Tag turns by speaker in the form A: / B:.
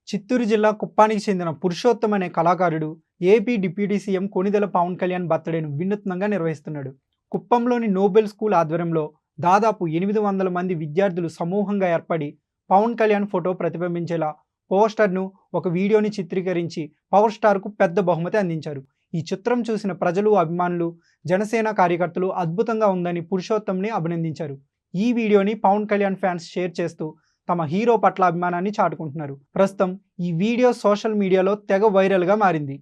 A: చిత్తూరు జిల్లా కుప్పానికి చెందిన పురుషోత్తం అనే కళాకారుడు AP deputy CM Konidela Pawan Kalyan బర్త్డేను వినూత్నంగా నిర్వహిస్తున్నాడు. కుప్పంలోని నోబెల్ స్కూల్ ఆధ్వర్యంలో దాదాపు 800 మంది విద్యార్థులు సమూహంగా ఏర్పడి పవన్ కళ్యాణ్ ఫోటో ప్రతిబింబించేలా పోస్టర్ను, ఒక వీడియోని చిత్రీకరించి పవర్ స్టార్కు పెద్ద బహుమతి అందించారు. ఈ చిత్రం చూసిన ప్రజలు, అభిమానులు, జనసేన కార్యకర్తలు అద్భుతంగా ఉందని పురుషోత్తంని అభినందించారు. ఈ వీడియోని పవన్ కళ్యాణ్ ఫ్యాన్స్ షేర్ చేస్తూ తమ హీరో పట్ల అభిమానాన్ని చాటుకుంటున్నారు. ప్రస్తుతం ఈ వీడియో సోషల్ మీడియాలో తెగ వైరల్గా మారింది.